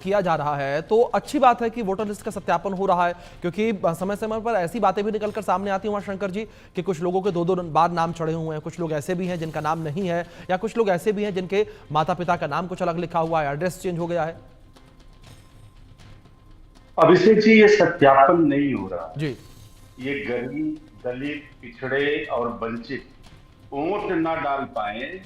किया जा रहा है तो अच्छी बात है कि वोटर लिस्ट का सत्यापन हो रहा है, क्योंकि समय समय पर ऐसी बातें भी निकलकर सामने आती हैं उमाशंकर जी कि कुछ लोगों के दो दो बार नाम चढ़े हुए हैं, कुछ लोग ऐसे भी हैं जिनका नाम नहीं है, या कुछ लोग ऐसे भी हैं जिनके माता पिता का नाम कुछ अलग लिखा हुआ है, एड्रेस चेंज हो गया है। अभिषेक जी, ये सत्यापन नहीं हो रहा जी है। ये गरीब, दलित, पिछड़े और वंचित वोट ना डाल पाए,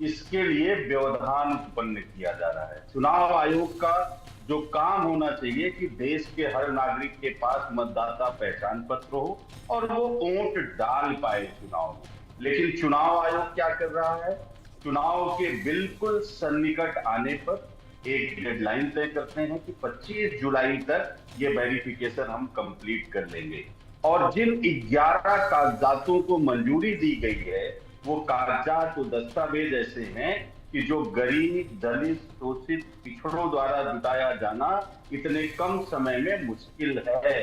इसके लिए व्यवधान उत्पन्न किया जा रहा है। चुनाव आयोग का जो काम होना चाहिए कि देश के हर नागरिक के पास मतदाता पहचान पत्र हो और वो वोट डाल पाए चुनाव में, लेकिन चुनाव आयोग क्या कर रहा है? चुनाव के बिल्कुल सन्निकट आने पर एक डेडलाइन तय करते हैं कि 25 जुलाई तक ये वेरिफिकेशन हम कंप्लीट कर लेंगे, और जिन 11 कागजातों को मंजूरी दी गई है वो कागजात तो दस्तावेज ऐसे हैं कि जो गरीब, दलित, शोषित, पिछड़ों द्वारा जुटाया जाना इतने कम समय में मुश्किल है।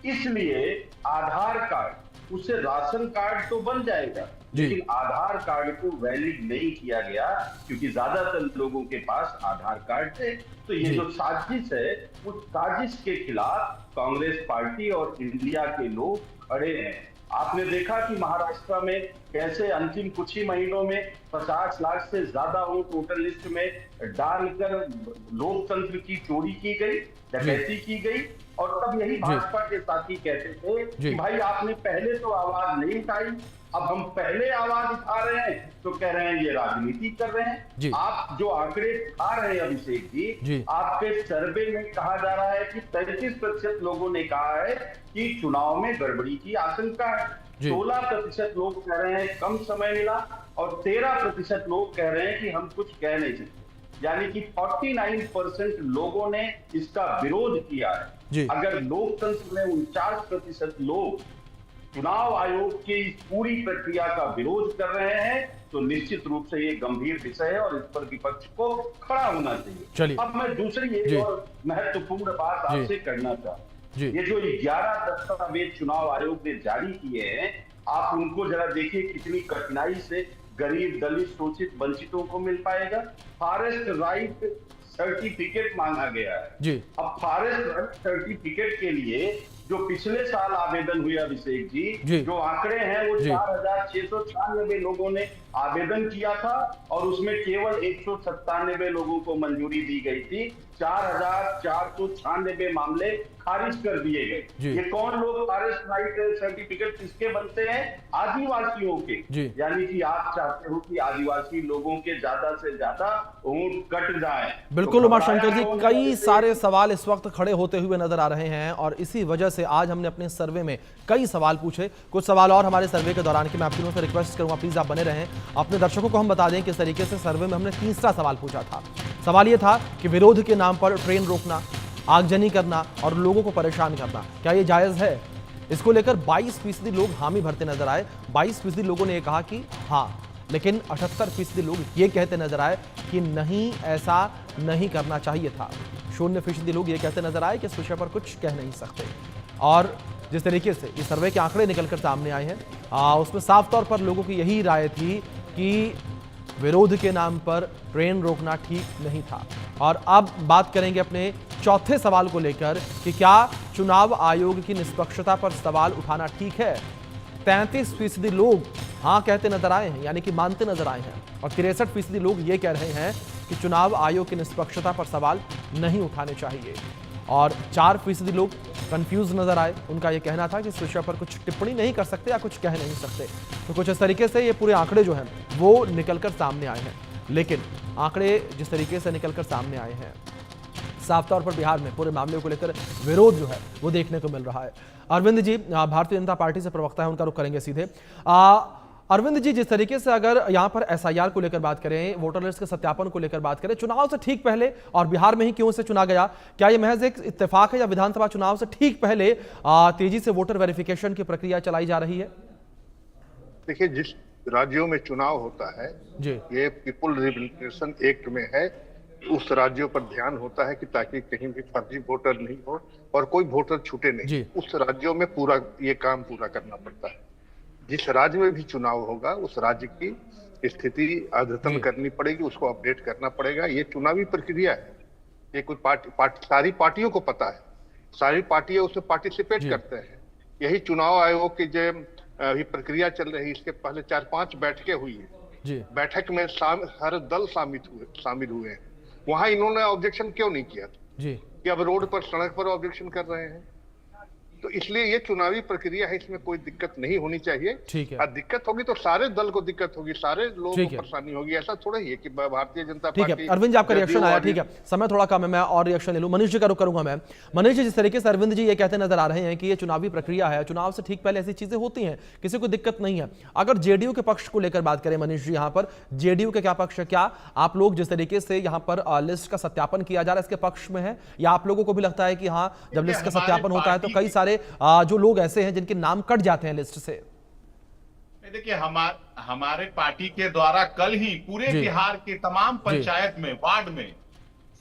इसलिए आधार कार्ड, उससे राशन कार्ड तो बन जाएगा, लेकिन आधार कार्ड को वैलिड नहीं किया गया क्योंकि ज्यादातर लोगों के पास आधार कार्ड थे। तो ये जो साजिश है, उस साजिश के खिलाफ कांग्रेस पार्टी और इंडिया के लोग खड़े हैं। आपने देखा कि महाराष्ट्र में कैसे अंतिम कुछ ही महीनों में 50 लाख से ज्यादा वोट वोटर लिस्ट में डालकर लोकतंत्र की चोरी की गई, डकैती की गई, और तब यही भाजपा के साथी कहते थे कि भाई आपने पहले तो आवाज नहीं उठाई, अब हम पहले आवाज उठा रहे हैं तो कह रहे हैं ये राजनीति कर रहे हैं। आप जो आंकड़े उठा रहे हैं अभिषेक जी, आपके सर्वे में कहा जा रहा है कि 33% लोगों ने कहा है कि चुनाव में गड़बड़ी की आशंका है, 16% लोग कह रहे हैं कम समय मिला, और 13% लोग कह रहे हैं कि हम कुछ कह नहीं सकते। यानी कि 49% लोगों ने इसका विरोध किया है। अगर लोकतंत्र में 49% लोग चुनाव आयोग की इस पूरी प्रक्रिया का विरोध कर रहे हैं तो निश्चित रूप से ये गंभीर विषय है और इस पर विपक्ष को खड़ा होना चाहिए। अब मैं दूसरी एक और महत्वपूर्ण बात आपसे करना चाहता हूं। ये जो 11 दस्तावेज चुनाव आयोग ने जारी किए हैं, आप उनको जरा देखिए कितनी कठिनाई से गरीब, दलित, शोषित, वंचितों को मिल पाएगा। फॉरेस्ट राइट सर्टिफिकेट मांगा गया है। अब फॉरेस्ट राइट सर्टिफिकेट के लिए जो पिछले साल आवेदन हुए अभिषेक जी, जो आंकड़े हैं वो 4696 लोगों ने आवेदन किया था और उसमें केवल 197 लोगों को मंजूरी दी गई थी। 4496 मामले खारिज कर दिए गए। ये कौन लोग? फॉरेस्ट राइट सर्टिफिकेट किसके बनते हैं? आदिवासियों के। यानी कि आप चाहते हो कि आदिवासी लोगों के ज्यादा से ज्यादा वोट कट जाए। बिल्कुल उमाशंकर जी, कई सारे सवाल इस वक्त खड़े होते हुए नजर आ रहे हैं और इसी वजह से आज हमने अपने सर्वे में कई सवाल पूछे। कुछ सवाल और हमारे सर्वे के दौरान की मैं आपकी से रिक्वेस्ट करूंगा, प्लीज आप बने रहें। अपने दर्शकों को हम बता दें किस तरीके से सर्वे में हमने तीसरा सवाल पूछा था। सवाल यह था कि विरोध के नाम पर ट्रेन रोकना, आगजनी करना और लोगों को परेशान करना क्या ये जायज है? इसको लेकर 22% लोग हामी भरते नजर आए। 22% लोगों ने कहा कि हाँ, लेकिन 78% लोग ये कहते नजर आए कि नहीं, ऐसा नहीं करना चाहिए था। 0% लोग ये कहते नजर आए कि इस विषय पर कुछ कह नहीं सकते। और जिस तरीके से इस सर्वे के आंकड़े निकलकर सामने आए हैं, उसमें साफ तौर पर लोगों की यही राय थी कि विरोध के नाम पर ट्रेन रोकना ठीक नहीं था। और अब बात करेंगे अपने चौथे सवाल को लेकर कि क्या चुनाव आयोग की निष्पक्षता पर सवाल उठाना ठीक है। 33% लोग हाँ कहते नजर आए हैं, यानी कि मानते नजर आए हैं, और 63% लोग ये कह रहे हैं कि चुनाव आयोग की निष्पक्षता पर सवाल नहीं उठाने चाहिए। और 4% लोग कंफ्यूज नजर आए। उनका यह कहना था कि इस विषय पर कुछ टिप्पणी नहीं कर सकते या कुछ कह नहीं सकते। तो कुछ इस तरीके से ये पूरे आंकड़े जो हैं वो निकलकर सामने आए हैं। लेकिन आंकड़े जिस तरीके से निकलकर सामने आए हैं, साफ तौर पर बिहार में पूरे मामले को लेकर विरोध जो है वो देखने को मिल रहा है। अरविंद जी भारतीय जनता पार्टी से प्रवक्ता है, उनका रुख करेंगे सीधे। अरविंद जी, जिस तरीके से अगर यहां पर एसआईआर को लेकर बात करें, वोटर लिस्ट के सत्यापन को लेकर बात करें, चुनाव से ठीक पहले और बिहार में ही क्यों से चुना गया, क्या यह महज एक इत्तेफाक है या विधानसभा चुनाव से ठीक पहले तेजी से वोटर वेरिफिकेशन की प्रक्रिया चलाई जा रही है? देखिए, जिस राज्यों में चुनाव होता है ये पीपुल रिप्रेजेंटेशन एक्ट में है, उस राज्यों पर ध्यान होता है कि ताकि कहीं भी फर्जी वोटर नहीं हो और कोई वोटर छूटे नहीं। उस राज्यों में पूरा ये काम पूरा करना पड़ता है। जिस राज्य में भी चुनाव होगा उस राज्य की स्थिति अद्यतन करनी पड़ेगी, उसको अपडेट करना पड़ेगा। ये चुनावी प्रक्रिया है। ये कोई सारी पार्टियों को पता है, सारी पार्टियां उसमें पार्टिसिपेट करते हैं। यही चुनाव आयोग की जो अभी प्रक्रिया चल रही है, इसके पहले 4-5 बैठकें हुई है। बैठक में हर दल शामिल हुए हैं। वहां इन्होंने ऑब्जेक्शन क्यों नहीं किया कि अब रोड पर, सड़क पर ऑब्जेक्शन कर रहे हैं? तो इसलिए ये चुनावी प्रक्रिया है, इसमें कोई दिक्कत नहीं होनी चाहिए। ठीक है, दिक्कत होगी तो सारे दल को दिक्कत होगी, सारे लोगों को परेशानी होगी। ऐसा थोड़ा ही है कि भारतीय जनता पार्टी। ठीक है अरविंद जी, आपका रिएक्शन आया। ठीक है, समय थोड़ा कम है, मैं और रिएक्शन ले लूं। मनीष जी का रुख करूंगा मैं। मनीष जी, जिस तरीके से अरविंद जी ये कहते नजर आ रहे हैं कि ये चुनावी प्रक्रिया है, चुनाव से ठीक पहले ऐसी चीजें होती हैं, किसी को दिक्कत नहीं है। अगर जेडीयू के पक्ष को लेकर बात करें मनीष जी, यहाँ पर जेडीयू के क्या पक्ष है? क्या आप लोग जिस तरीके से यहाँ पर लिस्ट का सत्यापन किया जा रहा है इसके पक्ष में है, या आप लोगों को भी लगता है कि हाँ, जब लिस्ट का सत्यापन होता है तो कई सारे जो लोग ऐसे हैं जिनके नाम कट जाते हैं लिस्ट से? देखिए, हमारे पार्टी के द्वारा कल ही पूरे बिहार के तमाम पंचायत में, वार्ड में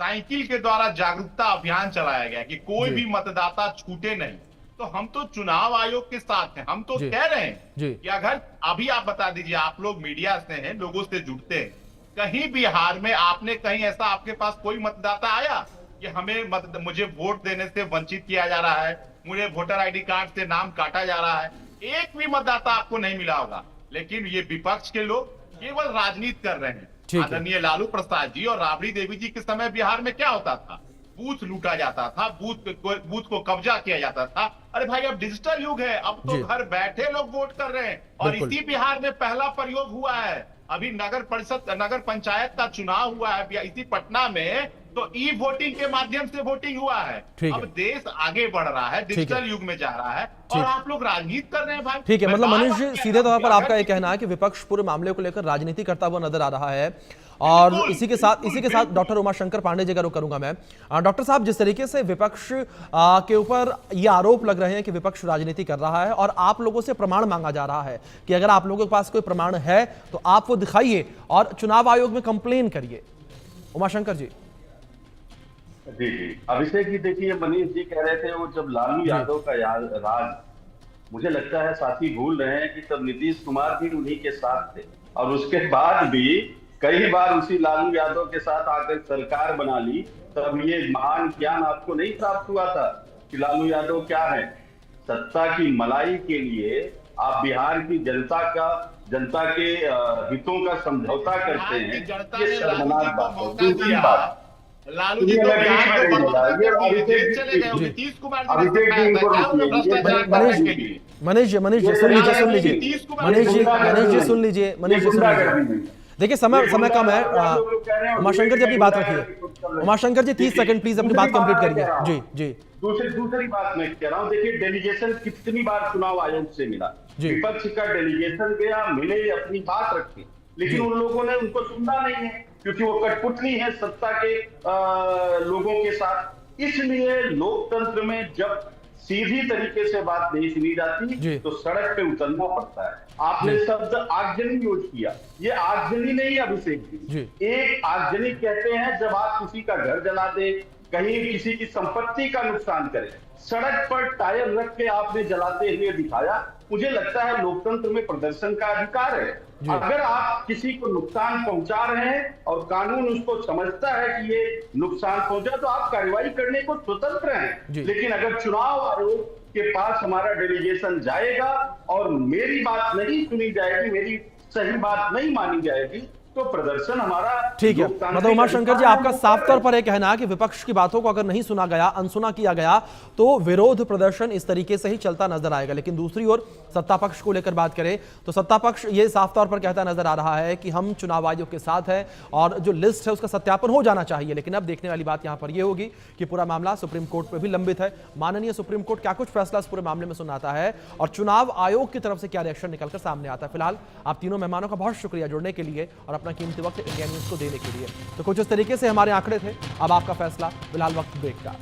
साइकिल के द्वारा जागरूकता अभियान चलाया गया कि कोई भी मतदाता छूटे नहीं। तो हम तो चुनाव आयोग के साथ हैं। हम तो कह रहे हैं कि अगर अभी आप बता दीजिए, आप लोग मीडिया से हैं, लोगों से जुड़ते हैं, कहीं बिहार में आपने कहीं ऐसा आपके पास कोई मतदाता आया कि मुझे वोट देने से वंचित किया जा रहा है, मुझे वोटर आईडी कार्ड से नाम काटा जा रहा है? एक भी मतदाता आपको नहीं मिला होगा। लेकिन ये विपक्ष के लोग केवल राजनीति कर रहे हैं। आदरणीय लालू प्रसाद जी और राबड़ी देवी जी के समय बिहार में क्या होता था? बूथ लूटा जाता था, बूथ को कब्जा किया जाता था। अरे भाई, अब डिजिटल युग है, अब तो घर बैठे लोग वोट कर रहे हैं। और इसी बिहार में पहला प्रयोग हुआ है। अभी नगर पंचायत का चुनाव हुआ है इसी पटना में, तो ई वोटिंग के माध्यम से वोटिंग हुआ है। अब देश आगे बढ़ रहा है, डिजिटल युग में जा रहा है, और आप लोग राजनीति कर रहे हैं भाई। ठीक है, मतलब मनीष जी, सीधे तौर पर आपका ये कहना है कि विपक्ष पूरे मामले को लेकर राजनीति करता हुआ नजर आ रहा है। और इसी के साथ डॉक्टर उमाशंकर पांडे जी का रुख करूंगा मैं। डॉक्टर साहब, जिस तरीके से विपक्ष के ऊपर ये आरोप लग रहे हैं कि विपक्ष राजनीति कर रहा है, और आप लोगों से प्रमाण मांगा जा रहा है कि अगर आप लोगों के पास कोई प्रमाण है तो आप वो दिखाइए और चुनाव आयोग में कंप्लेन करिए। उमाशंकर जी। जी, अभिषेक जी, देखिए मनीष जी कह रहे थे वो जब लालू यादव का राज, मुझे लगता है साथी भूल रहे हैं कि तब नीतीश कुमार भी उन्हीं के साथ थे, और उसके बाद भी कई बार उसी लालू यादव के साथ आकर सरकार बना ली। तब ये महान ज्ञान आपको नहीं प्राप्त हुआ था कि लालू यादव क्या है। सत्ता की मलाई के लिए आप बिहार की जनता के हितों का समझौता करते हैं, ये शर्मनाक बात है। दूसरी बात, लालू जी तो बिहार को बर्बाद कर दिए, जेल चले गए। नीतीश कुमार जी ने भ्रष्टाचार के लिए। मनीष जी सुन लीजिए। देखिए, समय कम है। उमाशंकर जी अपनी बात रखिए। उमाशंकर जी 30 सेकंड प्लीज अपनी बात कंप्लीट करिए। जी। दूसरी बात मैं कह रहा हूँ, देखिए डेलीगेशन कितनी बार चुनाव आयोग से मिला, विपक्ष का डेलीगेशन गया, मिले, अपनी बात रखी, लेकिन उन लोगों ने उनको सुनना नहीं है, क्योंकि वो कठपुतली है सत्ता के लोगों के साथ। इसलिए लोकतंत्र में जब सीधी तरीके से बात नहीं सुनी जाती तो सड़क पे उतरना पड़ता है। आपने शब्द आगजनी यूज किया, ये आगजनी नहीं अभिषेक जी, एक आगजनी कहते हैं जब आप किसी का घर जला दे, कहीं किसी की संपत्ति का नुकसान करे। सड़क पर टायर रख के आपने जलाते हुए दिखाया। मुझे लगता है लोकतंत्र में प्रदर्शन का अधिकार है। अगर आप किसी को नुकसान पहुंचा रहे हैं और कानून उसको समझता है कि ये नुकसान पहुंचा, तो आप कार्रवाई करने को स्वतंत्र हैं। लेकिन अगर चुनाव आयोग के पास हमारा डेलीगेशन जाएगा और मेरी बात नहीं सुनी जाएगी, मेरी सही बात नहीं मानी जाएगी, तो प्रदर्शन हमारा ठीक है। मतलब उमाशंकर जी, आपका साफ तौर पर यह कहना है कि विपक्ष की बातों को अगर नहीं सुना गया, अनसुना किया गया, तो विरोध प्रदर्शन इस तरीके से ही चलता नजर आएगा। लेकिन दूसरी ओर सत्ता पक्ष को लेकर बात करें तो सत्ता पक्ष ये साफ तौर पर कहता नजर आ रहा है कि हम चुनाव आयोग के साथ हैं और जो लिस्ट है उसका सत्यापन हो जाना चाहिए। लेकिन अब देखने वाली बात यहां पर यह होगी कि पूरा मामला सुप्रीम कोर्ट पर भी लंबित है। माननीय सुप्रीम कोर्ट क्या कुछ फैसला इस पूरे मामले में सुनाता है और चुनाव आयोग की तरफ से क्या रिएक्शन निकलकर सामने आता है। फिलहाल आप तीनों मेहमानों का बहुत शुक्रिया जुड़ने के लिए और अपना कीमती वक्त इंडिया न्यूज को देने के लिए। तो कुछ इस तरीके से हमारे आंकड़े थे। अब आपका फैसला, फिलहाल वक्त ब्रेक का।